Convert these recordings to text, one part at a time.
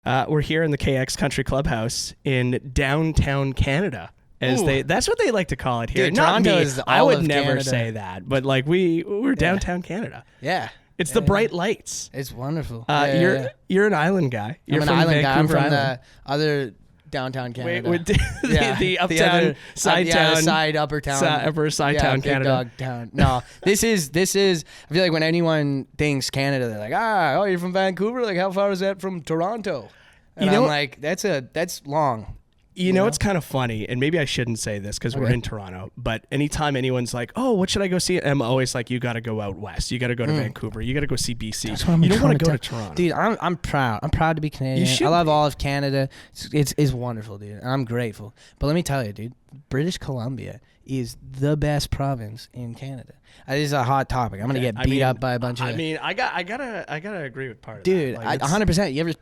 We're here in the KX Country Clubhouse in downtown Canada. That's what they like to call it here. Dude, Not Toronto me. is I all would of never Canada. say that, but like we're downtown Canada. Yeah. It's the bright lights. It's wonderful. You're an island guy. You're I'm from an island guy. I'm Vancouver from Island. the other downtown Canada. Wait, the uptown, side town, side upper town, upper side town big Canada. dog town. No, this is. I feel like when anyone thinks Canada, they're like, oh, you're from Vancouver. Like, how far is that from Toronto? And I'm like, that's long. You know, it's kind of funny, and maybe I shouldn't say this because we're in Toronto, but anytime anyone's like, oh, what should I go see? I'm always like, you got to go out west. You got to go to Vancouver. You got to go see BC. That's what I'm you don't want to go tell- to Toronto. Dude, I'm proud. I'm proud to be Canadian. You should I love be. all of Canada. It's wonderful, dude. And I'm grateful. But let me tell you, dude, British Columbia is the best province in Canada. This is a hot topic. I'm gonna get beat up by a bunch of. I gotta agree with part of dude, that. Like, 100%. You ever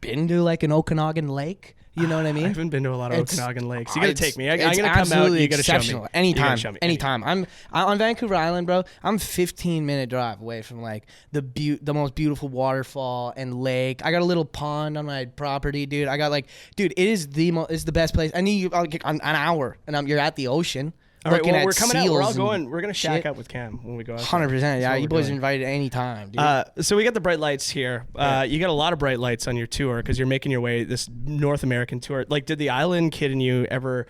been to like an Okanagan lake? You know what I mean? I haven't been to a lot of Okanagan lakes. You gotta take me. I'm It's gonna come out. You gotta show me. exceptional. Anytime. You gotta show me. Anytime. I'm on Vancouver Island, bro. I'm 15-minute drive away from like the most beautiful waterfall and lake. I got a little pond on my property, dude. It is it's the best place. I need you an hour, and you're at the ocean. All right, looking well, at we're coming out. We're all seals going. We're gonna shack shit. up with Cam when we go out. 100%. Yeah, what you we're boys doing. are invited anytime, dude. So we got the bright lights here. You got a lot of bright lights on your tour because you're making your way this North American tour. Like, did the island kid in you ever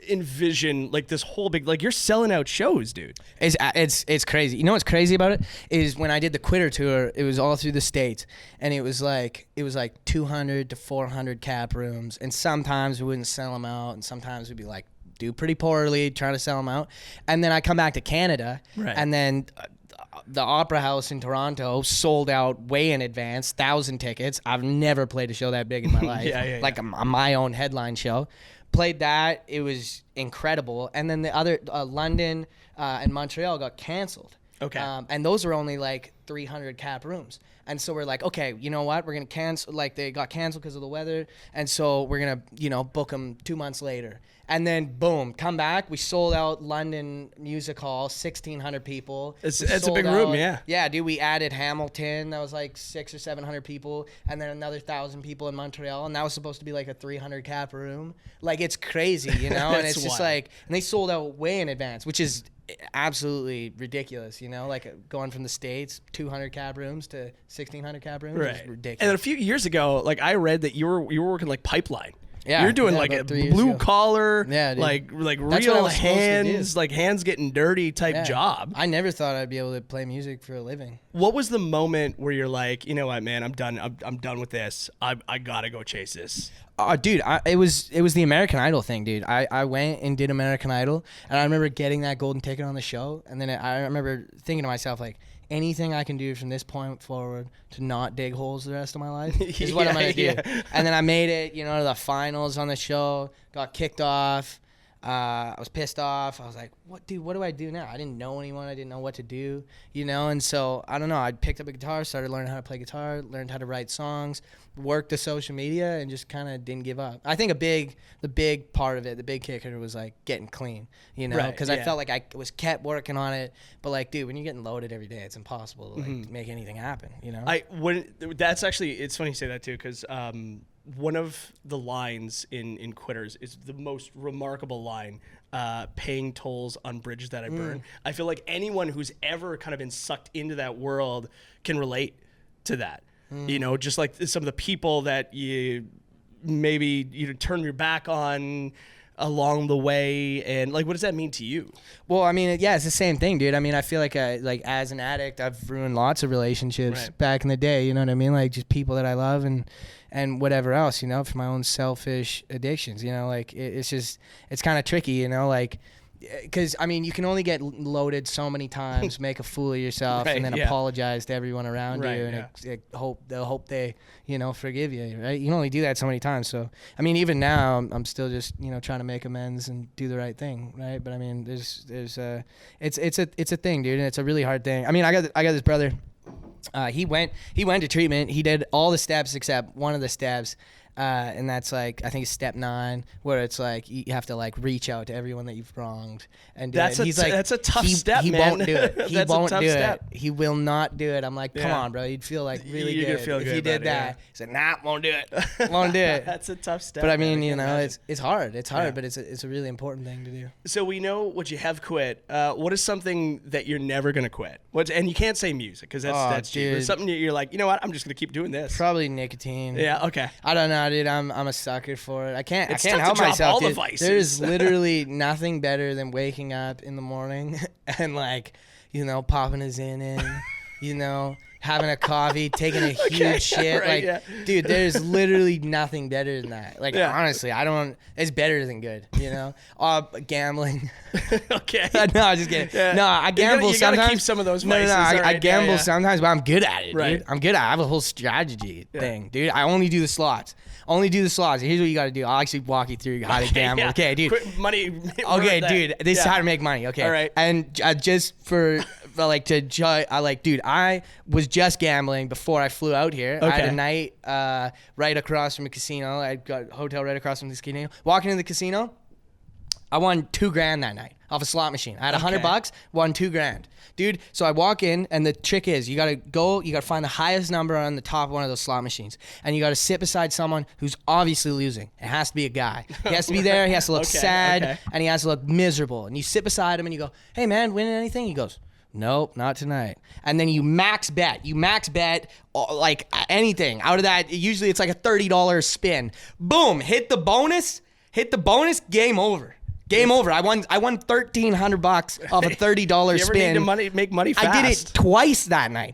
envision like this whole big, like, you're selling out shows, dude? It's crazy. You know what's crazy about it is when I did the Quitter tour, it was all through the States, and it was like 200 to 400 cap rooms, and sometimes we wouldn't sell them out, and sometimes we'd be like do pretty poorly trying to sell them out, and then I come back to Canada, and then the Opera House in Toronto sold out way in advance, 1,000 tickets. I've never played a show that big in my life. Like my own headline show. Played that, it was incredible, and then the other London and Montreal got canceled. Okay. And those were only like 300 cap rooms. And so we're like, okay, you know what? We're going to cancel. Like, they got canceled because of the weather. And so we're going to, book them 2 months later. And then, boom, come back. We sold out London Music Hall, 1,600 people. It's a big room, yeah. Yeah, dude, we added Hamilton. That was like 600 or 700 people. And then another 1,000 people in Montreal. And that was supposed to be like a 300 cap room. Like, it's crazy, and it's just like, and they sold out way in advance, which is absolutely ridiculous, like going from the States 200 cap rooms to 1,600 cap rooms is ridiculous. And a few years ago, like, I read that you were working like pipeline. Yeah, you're doing like a blue collar, like real hands, like hands getting dirty type job. I never thought I'd be able to play music for a living. What was the moment where you're like, you know what, man, I'm done. I'm done with this. I gotta go chase this. Dude, it was the American Idol thing, dude. I went and did American Idol, and I remember getting that golden ticket on the show, and then I remember thinking to myself, like, anything I can do from this point forward to not dig holes the rest of my life is what I'm going to do. Yeah. And then I made it, to the finals on the show, got kicked off. I was pissed off. I was like, what do I do now? I didn't know anyone. I didn't know what to do, And so, I don't know. I picked up a guitar, started learning how to play guitar, learned how to write songs, worked the social media, and just kind of didn't give up. I think the big part of it, the big kicker was like getting clean, because I felt like I was kept working on it. But like, dude, when you're getting loaded every day, it's impossible to make anything happen, That's actually, it's funny you say that too, because one of the lines in Quitters is the most remarkable line, paying tolls on bridges that I burn. I feel like anyone who's ever kind of been sucked into that world can relate to that. Just like some of the people that you maybe turn your back on along the way, and like, what does that mean to you? Well, I mean, yeah, it's the same thing, dude. I mean, I feel like as an addict, I've ruined lots of relationships back in the day. You know what I mean? Like, just people that I love and whatever else, for my own selfish addictions. Like, it's kind of tricky, like, because I mean, you can only get loaded so many times, make a fool of yourself, and then apologize to everyone around you, and they'll hope they, forgive you, right? You can only do that so many times. So I mean, even now, I'm still just trying to make amends and do the right thing, right? But I mean, it's a thing, dude, and it's a really hard thing. I mean, I got this brother. He went to treatment. He did all the steps except one of the steps. And that's like, I think it's step 9, where it's like you have to like reach out to everyone that you've wronged and do That's it. And he's like, that's a tough step, he man. won't do it. He That's a won't tough do step. it. He will not do it. I'm like, come Yeah. on, bro. You'd feel like really You're gonna good feel if good you did about it, that. yeah. He said, nah, won't do it. Won't do it. That's a tough step. But I man. mean, can't you know, imagine. it's hard. It's hard, Yeah. but it's a really important thing to do. So we know what you have quit. What is something that you're never gonna quit? And you can't say music because that's cheap. But dude. something that you're like, you know what? I'm just gonna keep doing this. Probably nicotine. Yeah. Okay. I don't know, dude. I'm a sucker for it. I can't It's tough to help drop myself, all the dude. vices. There's literally nothing better than waking up in the morning and like, you know, popping a Zin in, you know, having a coffee, taking a huge shit. right, like, yeah. dude, there's literally nothing better than that. Like, Yeah. honestly, it's better than good, you know? Gambling. Okay. No, I'm just kidding. Yeah. No, I gamble You gotta sometimes. keep some of those No, vices. I All right, gamble yeah. sometimes, but I'm good at it, Right. dude. I'm good at it. I have a whole strategy thing, dude. I only do the slots. Here's what you got to do. I'll actually walk you through how to gamble. Yeah. Okay, dude. Quit money. Okay, dude. This is how to make money. Okay. All right. And just for like to judge, dude, I was just gambling before I flew out here. I had Okay. a night right across from a casino. I got a hotel right across from the casino. Walking into the casino, I won $2,000 that night off a slot machine. I had $100, won $2,000. Dude, so I walk in, and the trick is you gotta find the highest number on the top of one of those slot machines, and you gotta sit beside someone who's obviously losing. It has to be a guy. He has to be there. He has to look sad, and he has to look miserable. And you sit beside him, and you go, "Hey, man, winning anything?" He goes, "Nope, not tonight." And then you max bet like anything out of that. Usually it's like a $30 spin. Boom, hit the bonus, game over. Game over. I won $1,300 off a $30 You ever spin. need to make money fast? I did it twice that night.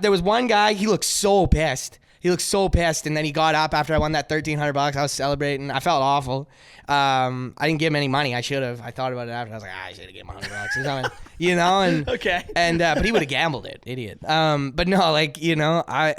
There was one guy, he looked so pissed. And then he got up after I won that $1,300. I was celebrating. I felt awful. I didn't give him any money. I should have. I thought about it after. I was like, I should have given him $100 or something. You know? And Okay. And but he would have gambled it, idiot. But no, like, you know, I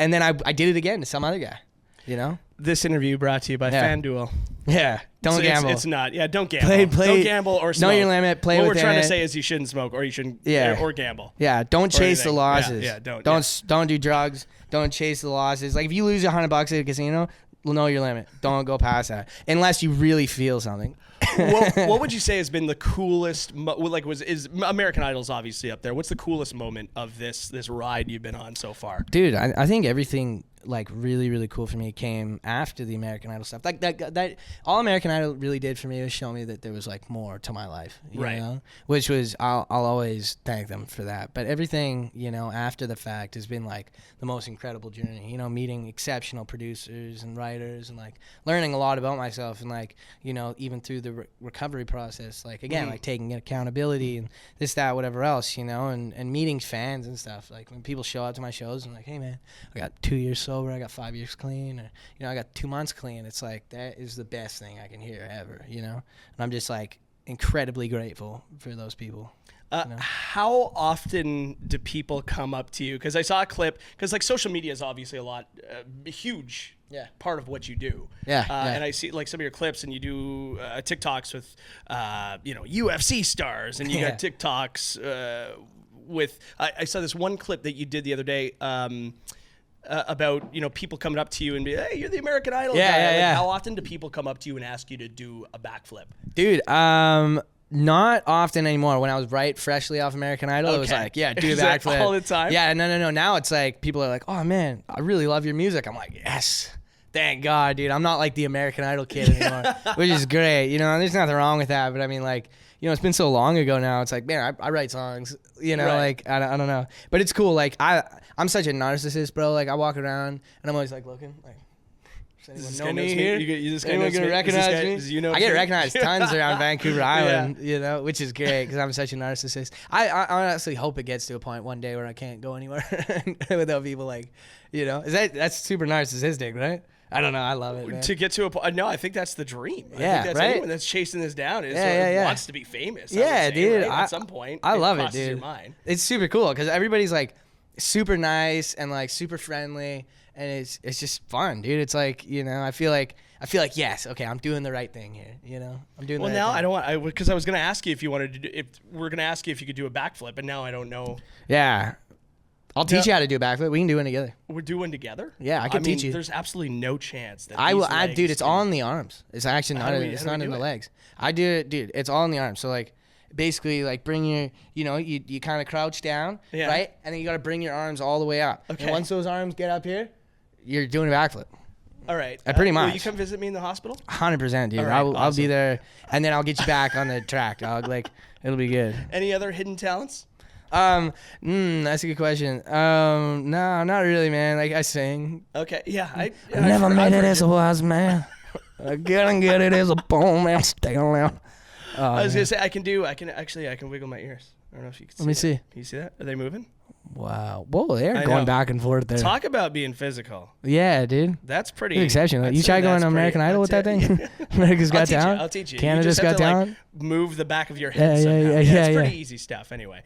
did it again to some other guy. You know? This interview brought to you by FanDuel. Yeah. Don't gamble. It's not. Yeah, don't gamble. Play, don't gamble or smoke. know your limit. Play what within we're trying it. to say is you shouldn't smoke or you shouldn't or gamble. Yeah, don't chase the anything. losses. Yeah, don't. Don't do drugs. Don't chase the losses. Like if you lose $100 at a casino, know your limit. Don't go past that unless you really feel something. What would you say has been the coolest? Is American Idol's obviously up there? What's the coolest moment of this ride you've been on so far? Dude, I think everything like really, really cool for me came after the American Idol stuff. Like that all American Idol really did for me was show me that there was like more to my life, you know? Which was I'll always thank them for that. But everything, you know, after the fact has been like the most incredible journey, you know, meeting exceptional producers and writers and like learning a lot about myself and like, you know, even through the recovery process, like again, like taking accountability and this, that, whatever else, you know, and meeting fans and stuff. Like when people show up to my shows and like, hey man, I got 2 years sober, I got 5 years clean, or you know, I got 2 months clean. It's like that is the best thing I can hear ever, you know. And I'm just like incredibly grateful for those people. You know? How often do people come up to you? Because I saw a clip. Because like social media is obviously a huge part of what you do. And I see like some of your clips, and you do TikToks with you know, UFC stars, and you got TikToks with. I saw this one clip that you did the other day. About, you know, people coming up to you and be, hey, you're the American Idol guy. Like, how often do people come up to you and ask you to do a backflip? Dude, not often anymore. When I was freshly off American Idol, it was like, do a backflip all the time. Yeah, no. Now it's like people are like, oh man, I really love your music. I'm like, yes, thank God, dude. I'm not like the American Idol kid anymore, which is great. You know, there's nothing wrong with that. But I mean, like, you know, it's been so long ago now. It's like, man, I write songs. You know, like I don't know, but it's cool. Like I'm such a narcissist, bro. Like I walk around and I'm always like looking, like, does anyone know me here? Anyone gonna recognize me? I get recognized tons around Vancouver Island, you know, which is great because I'm such a narcissist. I honestly hope it gets to a point one day where I can't go anywhere without people like, you know, that's super narcissistic, right? I don't know. I love it, man. To get to a point. No, I think that's the dream. I think that's right? anyone that's chasing this down is wants to be famous. Yeah, dude. Right? At some point, I love it, dude. Your mind. It's super cool because everybody's like super nice and like super friendly, and it's just fun, dude. It's like, you know, I feel like yes, okay, I'm doing the right thing here. You know, I'm doing. Well, the right now thing. I don't want because I was gonna ask you if you wanted to. If we're gonna ask you if you could do a backflip, and now I don't know. Yeah. I'll teach you how to do a backflip. We can do one together. We're doing together? Yeah, I can teach you. There's absolutely no chance that I will. these legs Dude, it's can- all in the arms. It's actually not. It's not in the it? legs. I do it, dude. It's all in the arms. So like, basically, like bring your, you kind of crouch down, Yeah. right, and then you got to bring your arms all the way up. Okay. And once those arms get up here, you're doing a backflip. All right. Pretty Will much. you come visit me in the hospital? 100%, dude. All right, I'll be awesome. there, and then I'll get you back on the track, dog. Like, it'll be good. Any other hidden talents? That's a good question. No, not really, man. Like I sing. Okay. Yeah. I never made it as a wise man. I couldn't get it as a poor man. Stay around. I was gonna say I can wiggle my ears. I don't know if you can see. Let me see. Can you see that? Are they moving? Wow. Whoa, they're I going know. back and forth there. Talk about being physical. Yeah, dude. That's pretty. Good exception. I'd You say try going that's to American pretty- Idol with I'd that say- thing? America's Got Talent? I'll teach you. Canada's you just have Got to, Talent? Like, move the back of your head. Yeah, somehow. yeah, It's pretty yeah. easy stuff. Anyway,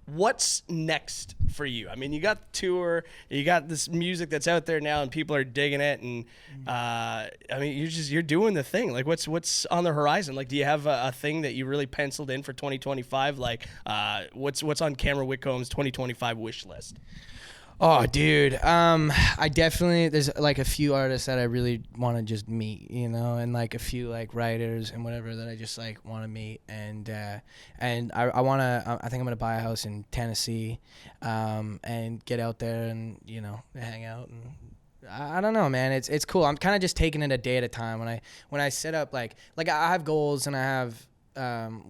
what's next for you? I mean, you got the tour, you got this music that's out there now, and people are digging it. And I mean, you're doing the thing. Like, what's on the horizon? Like, do you have a thing that you really penciled in for 2025? Like, what's on Cameron Whitcomb's 2025 wish list? Oh, dude. I definitely, there's like a few artists that I really want to just meet, and like a few like writers and whatever that I just like want to meet. And I want to, I think I'm going to buy a house in Tennessee, and get out there and, hang out. And I don't know, man. It's cool. I'm kind of just taking it a day at a time. When I set up like I have goals and I have,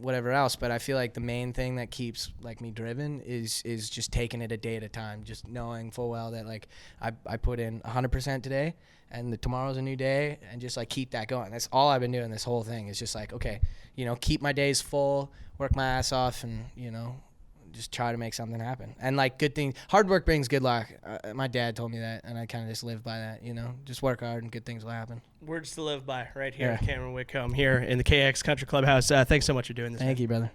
whatever else, but I feel like the main thing that keeps like me driven is just taking it a day at a time, just knowing full well that like I put in 100% today and tomorrow's a new day, and just like keep that going. That's all I've been doing this whole thing, is just like, okay, keep my days full, work my ass off, and just try to make something happen. And like, good things, hard work brings good luck. My dad told me that, and I kind of just live by that. Just work hard and good things will happen. Words to live by, right here, Yeah. Cameron Whitcomb here in the KX Country Clubhouse. Thanks so much for doing this. Thank you, brother.